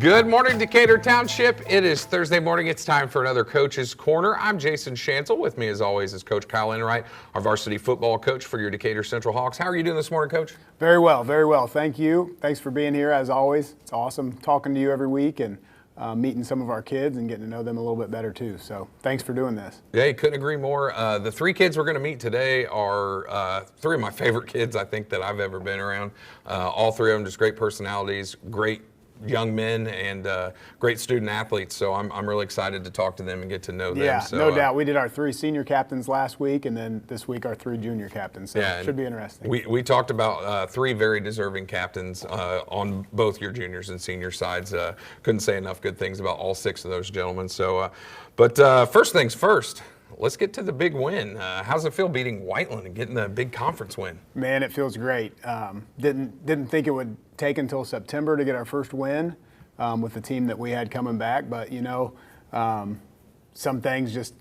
Good morning, Decatur Township. It is Thursday morning. It's time for another Coach's Corner. I'm Jason Schanzel. With me, as always, is Coach Kyle Enright, our varsity football coach for your Decatur Central Hawks. How are you doing this morning, Coach? Very well, very well. Thank you. Thanks for being here, as always. It's awesome talking to you every week and meeting some of our kids and getting to know them a little bit better, too. So thanks for doing this. Yeah, you couldn't agree more. The three kids we're going to meet today are three of my favorite kids, I think, that I've ever been around. All three of them just great personalities, great young men, and great student athletes. So I'm really excited to talk to them and get to know them. Yeah, so, no doubt. We did our three senior captains last week, and then this week our three junior captains. So yeah, it should be interesting. We talked about three very deserving captains on both your juniors and senior sides. Couldn't say enough good things about all six of those gentlemen. So, but first things first. Let's get to the big win. How's it feel beating Whiteland and getting the big conference win? Man, it feels great. Didn't think it would take until September to get our first win with the team that we had coming back, but some things just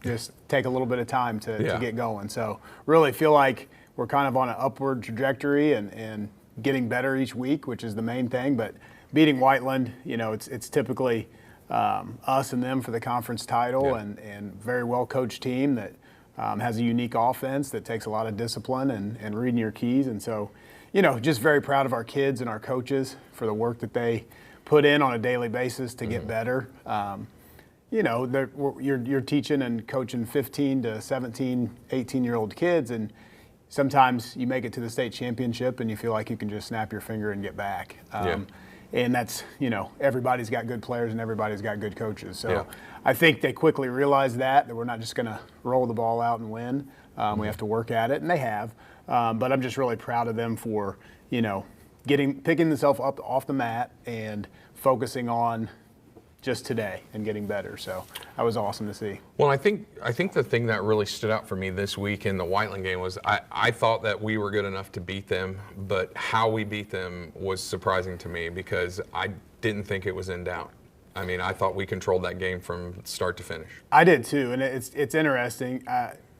take a little bit of time to get going. So really feel like we're kind of on an upward trajectory and getting better each week, which is the main thing. But beating Whiteland, it's typically us and them for the conference title, and very well coached team that has a unique offense that takes a lot of discipline and reading your keys. And so, just very proud of our kids and our coaches for the work that they put in on a daily basis to get better. You're teaching and coaching 15 to 17, 18-year-old kids, and sometimes you make it to the state championship and you feel like you can just snap your finger and get back. And that's, everybody's got good players and everybody's got good coaches. So I think they quickly realized that we're not just going to roll the ball out and win. We have to work at it, and they have. But I'm just really proud of them for, picking themselves up off the mat and focusing on just today and getting better. So that was awesome to see. Well, I think the thing that really stood out for me this week in the Whiteland game was I thought that we were good enough to beat them, but how we beat them was surprising to me because I didn't think it was in doubt. I mean, I thought we controlled that game from start to finish. I did too, and it's interesting.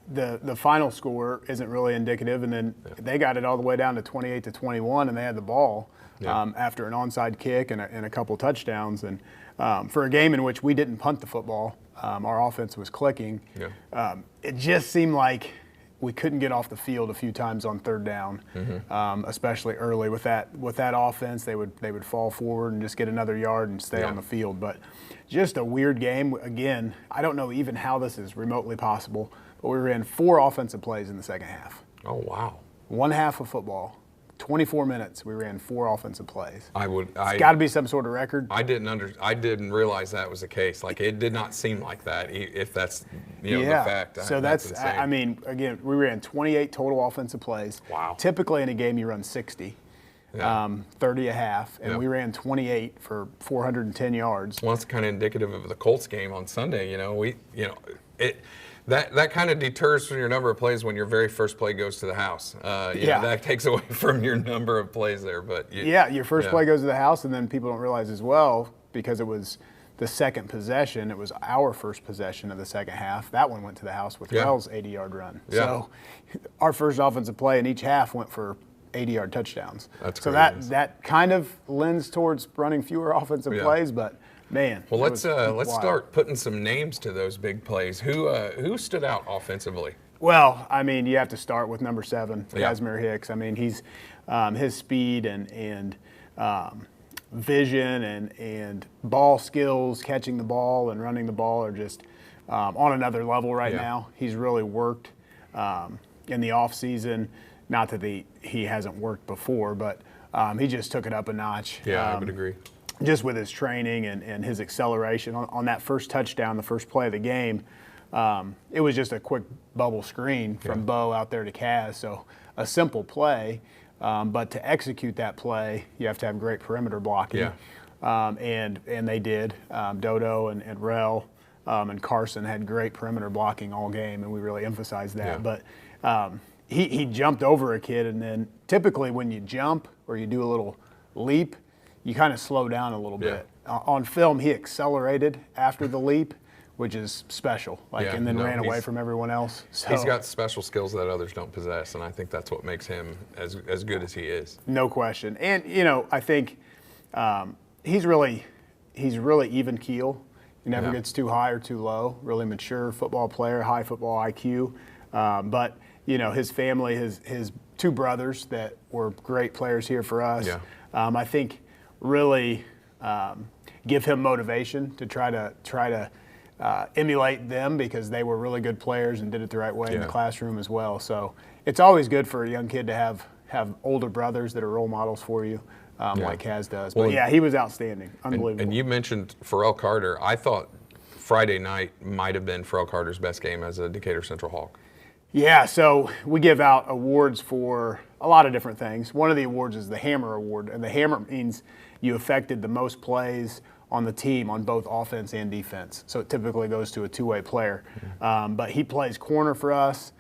The final score isn't really indicative, and then they got it all the way down to 28-21, and they had the ball after an onside kick and a couple touchdowns. And for a game in which we didn't punt the football, our offense was clicking. It just seemed like we couldn't get off the field a few times on third down, especially early with that offense. They would fall forward and just get another yard and stay on the field. But just a weird game. Again, I don't know even how this is remotely possible, but we ran 4 offensive plays in the second half. Oh, wow. One half of football. 24 minutes, we ran 4 offensive plays. It's got to be some sort of record. I didn't realize that was the case. Like, it did not seem like that. If that's the fact. So that's insane. I mean, again, we ran 28 total offensive plays. Wow. Typically in a game you run 60, 30 a half, and we ran 28 for 410 yards. Well, it's kind of indicative of the Colts game on Sunday. That kind of deters from your number of plays when your very first play goes to the house. That takes away from your number of plays there. But your first play goes to the house, and then people don't realize as well, because it was the second possession, it was our first possession of the second half. That one went to the house with Wells' 80-yard run. So our first offensive play in each half went for 80-yard touchdowns. That's so crazy. that kind of lends towards running fewer offensive plays, but man. Well, let's start putting some names to those big plays. Who stood out offensively? Well, I mean, you have to start with number 7, Kasmir Hicks. I mean, he's his speed and vision and ball skills, catching the ball and running the ball are just on another level right now. He's really worked in the off season. Not that he hasn't worked before, but he just took it up a notch. Yeah, I would agree. Just with his training and his acceleration on that first touchdown, the first play of the game, it was just a quick bubble screen from Bo out there to Kaz. So a simple play, but to execute that play, you have to have great perimeter blocking. And they did. Dodo and Rel and Carson had great perimeter blocking all game, and we really emphasized that. But he jumped over a kid, and then typically when you jump or you do a little leap, you kind of slow down a little bit. On film, he accelerated after the leap, which is special, and then ran away from everyone else. So, he's got special skills that others don't possess, and I think that's what makes him as good as he is. No question. And, I think he's really he's really even keel. He never Yeah. gets too high or too low. Really mature football player, high football IQ. But his family, his two brothers that were great players here for us. Yeah. I think really give him motivation to try to emulate them, because they were really good players and did it the right way in the classroom as well. So it's always good for a young kid to have older brothers that are role models for you, like Kaz does. But he was outstanding, unbelievable. And you mentioned Pharrell Carter. I thought Friday night might have been Pharrell Carter's best game as a Decatur Central Hawk. Yeah, so we give out awards for a lot of different things. One of the awards is the Hammer Award, and the Hammer means you affected the most plays on the team on both offense and defense. So it typically goes to a two-way player. But he plays corner for us.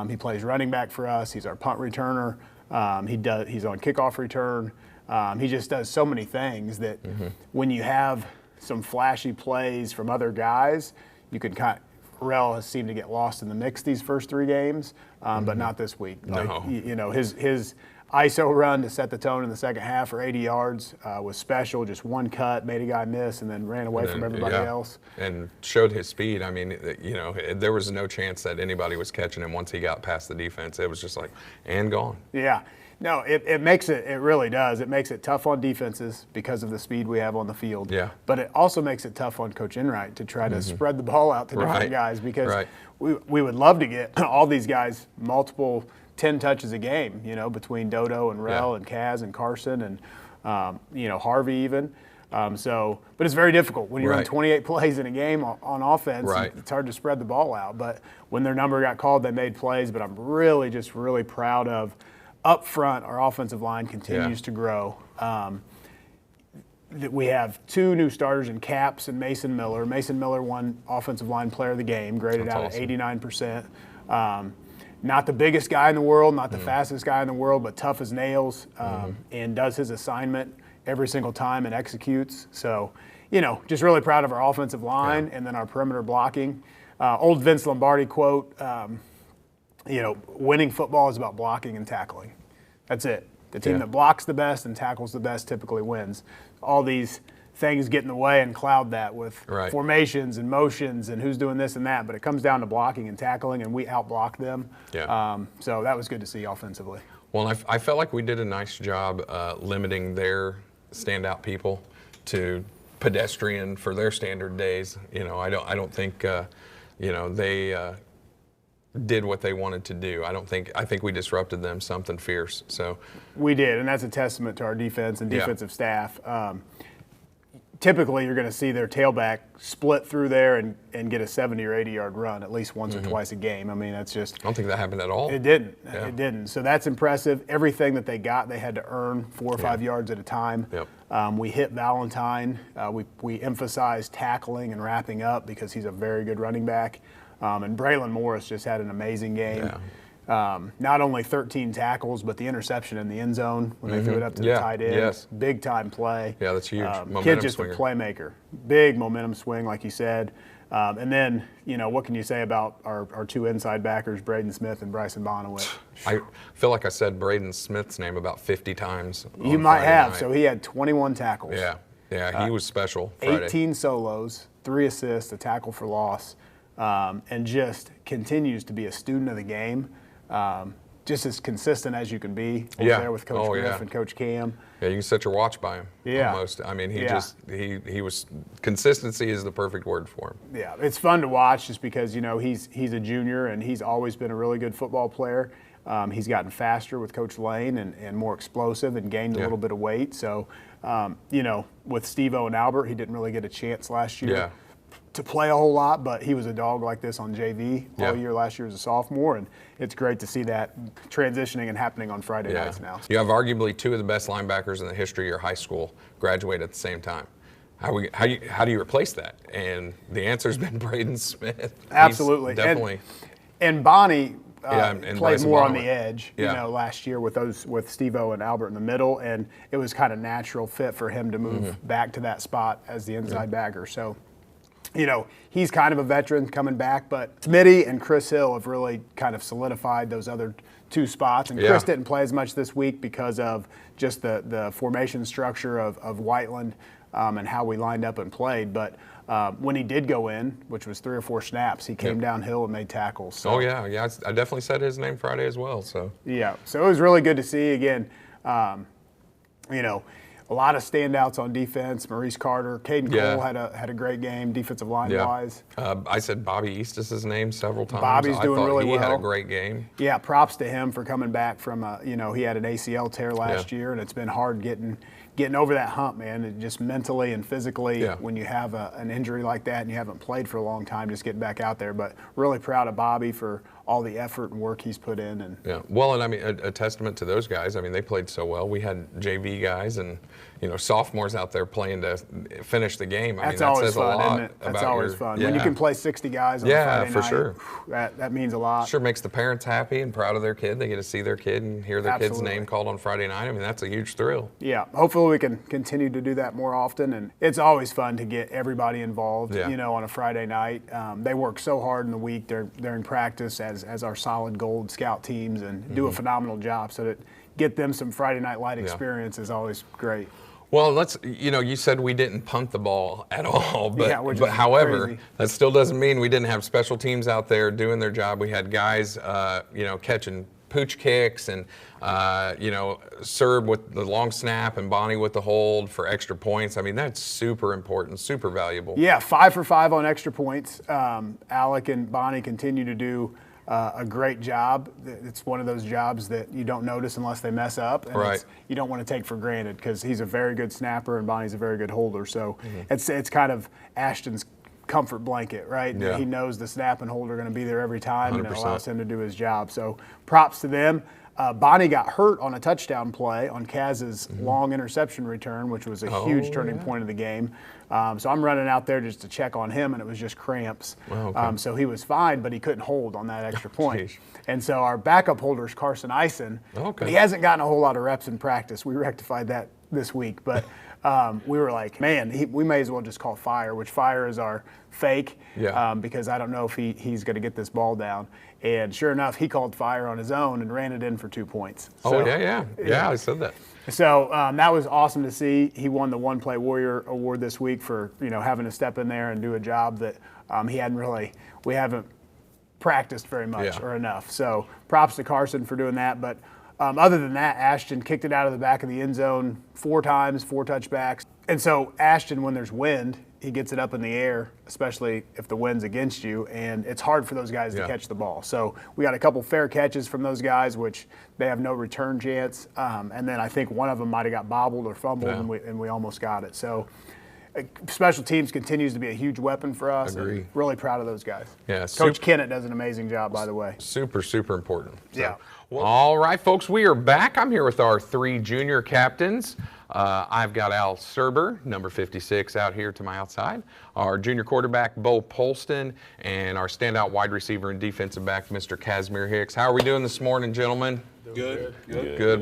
He plays running back for us. He's our punt returner. He's on kickoff return. He just does so many things that when you have some flashy plays from other guys, you can Pharrell has seemed to get lost in the mix these first 3 games, but not this week. No. His ISO run to set the tone in the second half for 80 yards was special. Just one cut, made a guy miss, and then ran away from everybody else. And showed his speed. I mean, there was no chance that anybody was catching him once he got past the defense. It was just like, and gone. Yeah. No, it makes it really does. It makes it tough on defenses because of the speed we have on the field. Yeah. But it also makes it tough on Coach Enright to try to spread the ball out to different guys, because we would love to get all these guys multiple 10 touches a game, between Dodo and Rel and Kaz and Carson and, Harvey even. But it's very difficult when you run 28 plays in a game on offense. It's hard to spread the ball out. But when their number got called, they made plays. But I'm really proud of up front. Our offensive line continues to grow. We have 2 new starters in Caps and Mason Miller. Mason Miller won Offensive Line Player of the Game, graded out at 89%. Not the biggest guy in the world, not the fastest guy in the world, but tough as nails, and does his assignment every single time and executes. So, just really proud of our offensive line and then our perimeter blocking. Old Vince Lombardi quote, winning football is about blocking and tackling. That's it. The team that blocks the best and tackles the best typically wins. All these things get in the way and cloud that with formations and motions and who's doing this and that, but it comes down to blocking and tackling, and we outblock them. So that was good to see offensively. Well, I felt like we did a nice job limiting their standout people to pedestrian for their standard days. I don't think they did what they wanted to do. I think we disrupted them something fierce. So we did, and that's a testament to our defense and defensive staff. Typically, you're going to see their tailback split through there and get a 70 or 80 yard run at least once or twice a game. I mean, that's just. I don't think that happened at all. It didn't. It didn't. So that's impressive. Everything that they got, they had to earn 4 or 5 yards at a time. We hit Valentine. We emphasized tackling and wrapping up because he's a very good running back. And Braylon Morris just had an amazing game. Not only 13 tackles, but the interception in the end zone when they threw it up to the tight end. Big time play. Yeah, that's huge. Kid's just a playmaker. Big momentum swing, like you said. And then, what can you say about our 2 inside backers, Braden Smith and Bryson Bonowit? I feel like I said Braden Smith's name about 50 times. You might have. So he had 21 tackles. Yeah, he was special Friday. 18 solos, 3 assists, a tackle for loss, and just continues to be a student of the game. Just as consistent as you can be over there with Coach Griff and Coach Cam. Yeah, you can set your watch by him. Almost. I mean, he was consistency is the perfect word for him. Yeah, it's fun to watch just because he's a junior and he's always been a really good football player. He's gotten faster with Coach Lane and more explosive and gained a little bit of weight. So, with Steve-O and Albert, he didn't really get a chance last year to play a whole lot, but he was a dog like this on JV all year last year as a sophomore, and it's great to see that transitioning and happening on Friday nights now. You have arguably 2 of the best linebackers in the history of your high school graduate at the same time. How do you replace that? And the answer's been Braden Smith. Absolutely. He's definitely. And Bonnie and played more on the Bonowit. edge, last year with Steve-O and Albert in the middle, and it was kind of natural fit for him to move back to that spot as the inside backer. So, he's kind of a veteran coming back, but Smitty and Chris Hill have really kind of solidified those other 2 spots. And Chris didn't play as much this week because of just the formation structure of Whiteland. and how we lined up and played. But when he did go in, which was 3 or 4 snaps, he came downhill and made tackles. So. Oh, yeah. I definitely said his name Friday as well. So Yeah, so it was really good to see. Again, a lot of standouts on defense. Maurice Carter, Caden Cole had a great game defensive line-wise. I said Bobby Eastis' name several times. Bobby's doing really well. He had a great game. Yeah, props to him for coming back from, he had an ACL tear last year, and it's been hard getting over that hump, man. And just mentally and physically, when you have an injury like that and you haven't played for a long time, just getting back out there. But really proud of Bobby for all the effort and work he's put in. And well, and I mean, a testament to those guys. I mean, they played so well. We had JV guys and sophomores out there playing to finish the game. I mean, that says fun, a lot. Isn't it? That's always fun. Yeah. When you can play 60 guys on a Friday for night, sure. That means a lot. Sure makes the parents happy and proud of their kid. They get to see their kid and hear their kid's name called on Friday night. I mean, that's a huge thrill. Yeah, hopefully we can continue to do that more often. And it's always fun to get everybody involved, on a Friday night. They work so hard in the week. They're in practice as our solid gold scout teams and do a phenomenal job. So to get them some Friday night light experience is always great. Well, you said we didn't punt the ball at all, but however, crazy. That still doesn't mean we didn't have special teams out there doing their job. We had guys, catching pooch kicks and, Surb with the long snap and Bonnie with the hold for extra points. I mean, that's super important, super valuable. Yeah, 5 for 5 on extra points. Alec and Bonnie continue to do a great job. It's one of those jobs that you don't notice unless they mess up. And you don't want to take for granted because he's a very good snapper and Bonnie's a very good holder. So it's kind of Ashton's comfort blanket, right? Yeah. He knows the snap and hold are going to be there every time 100%. and it allows him to do his job. So props to them. Bonnie got hurt on a touchdown play on Kaz's long interception return, which was a huge turning point of the game. So I'm running out there just to check on him, and it was just cramps. So he was fine, but he couldn't hold on that extra point. And so our backup holder is Carson Eisen. But he hasn't gotten a whole lot of reps in practice. We rectified that this week. But we were like, man, we may as well just call fire, which fire is our fake because I don't know if he's going to get this ball down. And sure enough, he called fire on his own and ran it in for 2 points. So, yeah, I said that. So that was awesome to see. He won the One Play Warrior Award this week for having to step in there and do a job that we haven't practiced very much or enough. So props to Carson for doing that. But other than that, Ashton kicked it out of the back of the end zone 4 times, 4 touchbacks. And so Ashton, when there's wind, he gets it up in the air, especially if the wind's against you, and it's hard for those guys to catch the ball. So we got a couple fair catches from those guys, which they have no return chance. And then I think one of them might have got bobbled or fumbled, and we almost got it. So special teams continues to be a huge weapon for us. Agree. Really proud of those guys. Yeah, Coach Kennett does an amazing job, by the way. Super, super important. So. Yeah. Well, all right, folks, we are back. I'm here with our 3 junior captains. I've got Alec Surber, number 56, out here to my outside. Our junior quarterback, Bo Polston, and our standout wide receiver and defensive back, Mr. Kasmir Hicks. How are we doing this morning, gentlemen? Good.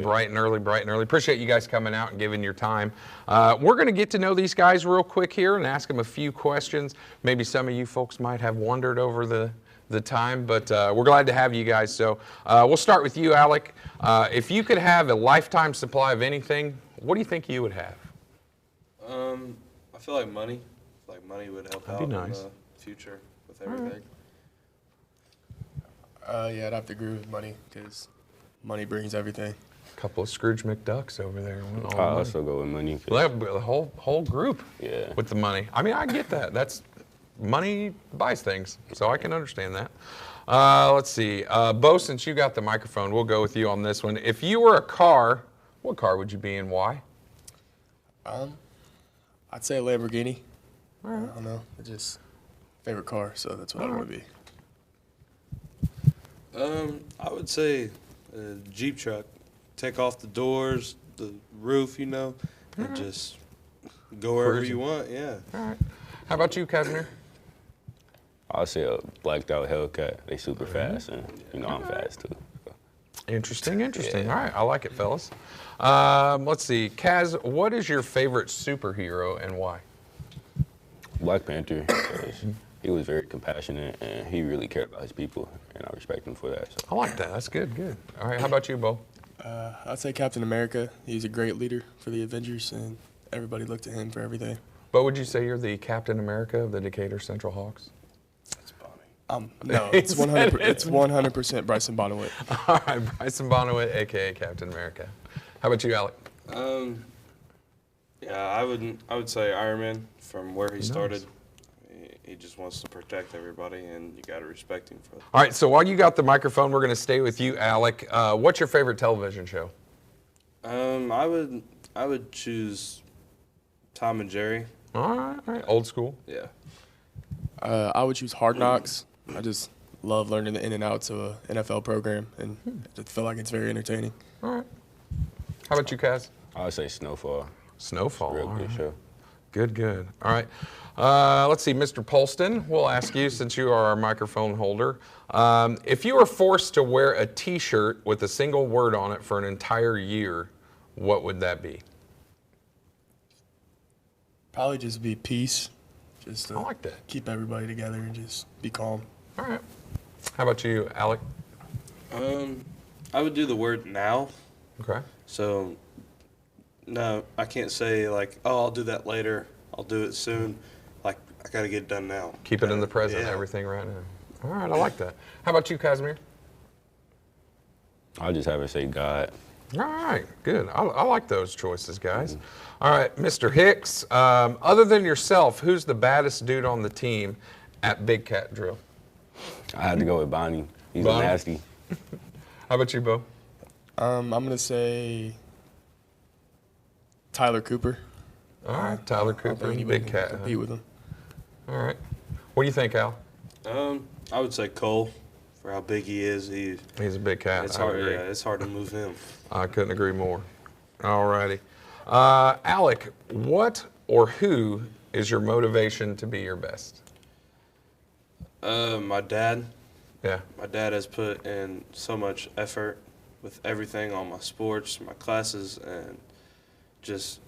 Bright and early. Appreciate you guys coming out and giving your time. We're going to get to know these guys real quick here and ask them a few questions. Maybe some of you folks might have wondered over the time, but we're glad to have you guys. So we'll start with you, Alec. If you could have a lifetime supply of anything, what do you think you would have? I feel like money. Money would help out in the future with everything. I'd have to agree with money because money brings everything. A couple of Scrooge McDucks over there. I also go with money. The whole group with the money. I mean, I get that. That's money buys things, so I can understand that. Let's see. Bo, since you got the microphone, we'll go with you on this one. If you were a car, what car would you be and why? I'd say a Lamborghini. I don't know. It's just favorite car, so that's what I want to be. I would say a Jeep truck. Take off the doors, the roof, and just go wherever you want. Yeah. All right. How about you, Kasmir? I'll say a blacked out Hellcat. They super fast, and I'm fast too. Interesting. All right, I like it, fellas. Let's see, Kaz, what is your favorite superhero and why? Black Panther, because he was very compassionate and he really cared about his people, and I respect him for that. So. I like that. That's good. All right, how about you, Bo? I'd say Captain America. He's a great leader for the Avengers, and everybody looked to him for everything. But would you say you're the Captain America of the Decatur Central Hawks? No, it's 100%. It's 100% Bryson Bonowit. All right, Bryson Bonowit, a.k.a. Captain America. How about you, Alec? Yeah, I would say Iron Man from where he started. He just wants to protect everybody, and you got to respect him for that. All right, so while you got the microphone, we're going to stay with you, Alec. What's your favorite television show? I would choose Tom and Jerry. All right, old school. Yeah. I would choose Hard Knocks. I just love learning the in and outs of an NFL program, and I just feel like it's very entertaining. All right. How about you, Kaz? I would say Snowfall. Snowfall. Real all good right. show. Good. All right. Let's see, Mr. Polston, we'll ask you, since you are our microphone holder, if you were forced to wear a T-shirt with a single word on it for an entire year, what would that be? Probably just be peace, just to I like that. keep everybody together and just be calm. All right. How about you, Alec? I would do the word now. Okay. So, no, I can't say like, oh, I'll do that later. I'll do it soon. Like, I got to get it done now. Keep it in the present, Yeah. everything right now. All right, I like that. How about you, Kasmir? I'll just have her say God. All right, good. I like those choices, guys. All right, Mr. Hicks, other than yourself, who's the baddest dude on the team at Big Cat Drill? I had to go with Bonnie. He's Bonnie? nasty. How about you, Bo? I'm gonna say Tyler Cooper. All right, Tyler I don't think Cooper, anybody Big can Cat. compete with him. All right. What do you think, Al? I would say Cole for how big he is. He's a big cat. It's I would hard. agree. Yeah, it's hard to move him. I couldn't agree more. All righty. Alec, what or who is your motivation to be your best? My dad. Yeah. My dad has put in so much effort with everything on my sports, my classes, and just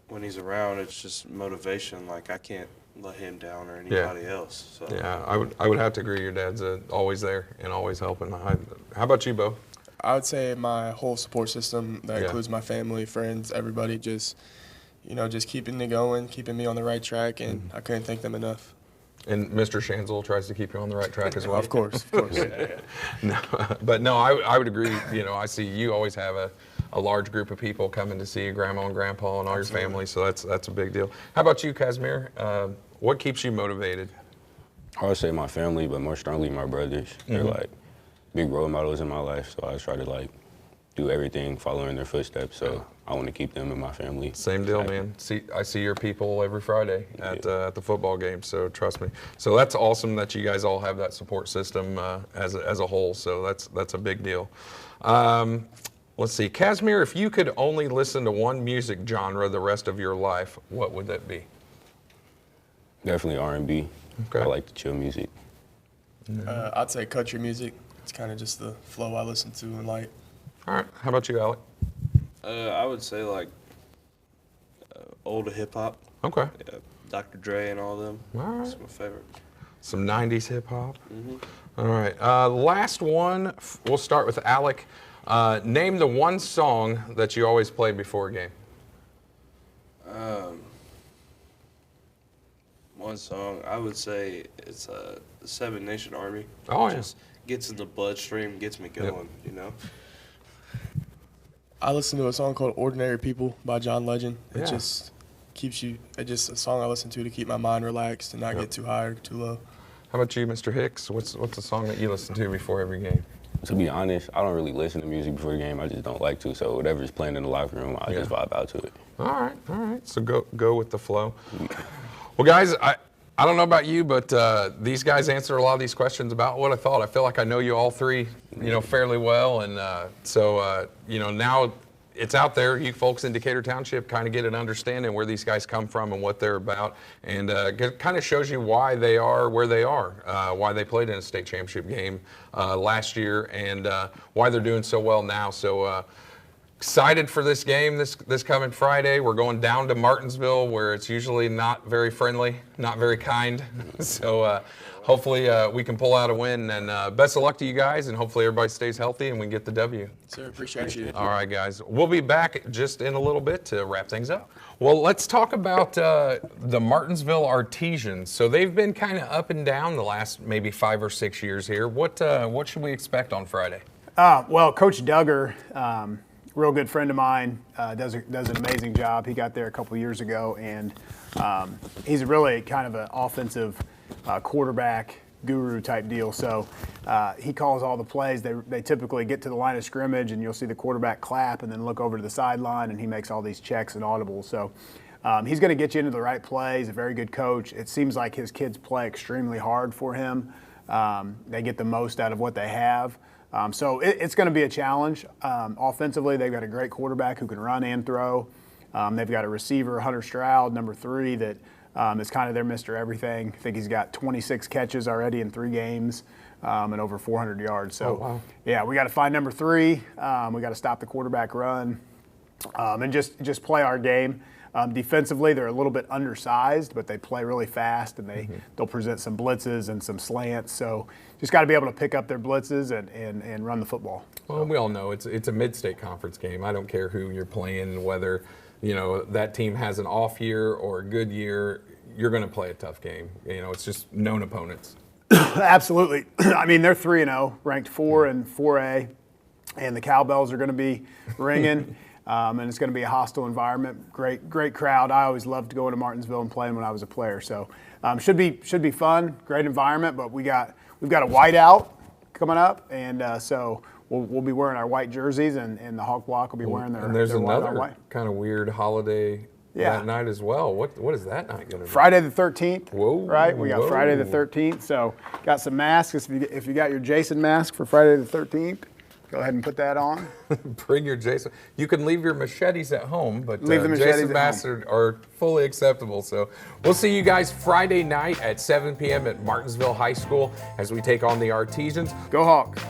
when he's around, it's just motivation. Like, I can't let him down or anybody else. So. Yeah, I would have to agree. Your dad's always there and always helping. How about you, Bo? I would say my whole support system, that Yeah. includes my family, friends, everybody, just keeping me going, keeping me on the right track, and I couldn't thank them enough. And Mr. Schanzel tries to keep you on the right track as well. Of course, of course. No, but no, I would agree. You know, I see you always have a large group of people coming to see you, grandma and grandpa and all Absolutely. your family, so that's a big deal. How about you, Kasmir? What keeps you motivated? I would say my family, but more strongly my brothers. They're like big role models in my life, so I try to like do everything following their footsteps. So I want to keep them in my family. Same deal, man. I see your people every Friday at the football game, so trust me. So that's awesome that you guys all have that support system as a whole. So that's a big deal. Let's see, Kasmir, if you could only listen to one music genre the rest of your life, what would that be? Definitely R&B. Okay. I like the chill music. I'd say country music. It's kind of just the flow I listen to and like. All right. How about you, Alec? I would say like old hip hop. Okay. Yeah, Dr. Dre and all them. All right. That's my favorite. Some 90s hip hop. All right. Last one. We'll start with Alec. Name the one song that you always play before a game. One song, I would say it's the Seven Nation Army. Oh, yeah. Just gets in the bloodstream, gets me going, you know. I listen to a song called "Ordinary People" by John Legend. It Yeah. just keeps you. It's just a song I listen to keep my mind relaxed and not get too high or too low. How about you, Mr. Hicks? What's the song that you listen to before every game? To be honest, I don't really listen to music before the game. I just don't like to. So whatever's playing in the locker room, I just vibe out to it. All right. So go with the flow. Well, guys, I don't know about you, but these guys answered a lot of these questions about what I thought. I feel like I know you all three, fairly well, and so now it's out there. You folks in Decatur Township kind of get an understanding where these guys come from and what they're about, and kind of shows you why they are where they are, why they played in a state championship game last year, and why they're doing so well now. So. Excited for this game this coming Friday. We're going down to Martinsville, where it's usually not very friendly, not very kind. So hopefully we can pull out a win. And best of luck to you guys, and hopefully everybody stays healthy and we get the W. Sir, appreciate you. All right, guys. We'll be back just in a little bit to wrap things up. Well, let's talk about the Martinsville Artesians. So they've been kind of up and down the last maybe 5 or 6 years here. What should we expect on Friday? Well, Coach Duggar, real good friend of mine, does an amazing job. He got there a couple years ago, and he's really kind of an offensive quarterback guru type deal. So he calls all the plays. They typically get to the line of scrimmage, and you'll see the quarterback clap and then look over to the sideline, and he makes all these checks and audibles. So he's going to get you into the right play. He's a very good coach. It seems like his kids play extremely hard for him. They get the most out of what they have. So it's going to be a challenge. Offensively, they've got a great quarterback who can run and throw. They've got a receiver, Hunter Stroud, number 3, that is kind of their Mr. Everything. I think he's got 26 catches already in 3 games and over 400 yards. So, wow. Yeah, we got to find number 3. We got to stop the quarterback run and just play our game. Defensively, they're a little bit undersized, but they play really fast, and they'll present some blitzes and some slants. So just got to be able to pick up their blitzes and run the football. Well, we all know it's a mid-state conference game. I don't care who you're playing, whether that team has an off year or a good year. You're going to play a tough game. It's just known opponents. Absolutely. I mean, they're 3-0, ranked 4 in 4A, and the cowbells are going to be ringing. And it's going to be a hostile environment. Great crowd. I always loved going to Martinsville and playing when I was a player. So should be fun. Great environment. But we've got a whiteout coming up, and so we'll be wearing our white jerseys, and the Hawk Block will be wearing their. And there's their another white. kind of weird holiday that night as well. What is that night going to be? Friday the 13th. Whoa. Right. We got Friday the 13th. So got some masks. If you got your Jason mask for Friday the 13th. Go ahead and put that on. Bring your Jason. You can leave your machetes at home, but Leave the machetes Jason at masks are fully acceptable. So we'll see you guys Friday night at 7 p.m. at Martinsville High School as we take on the Artesians. Go Hawks.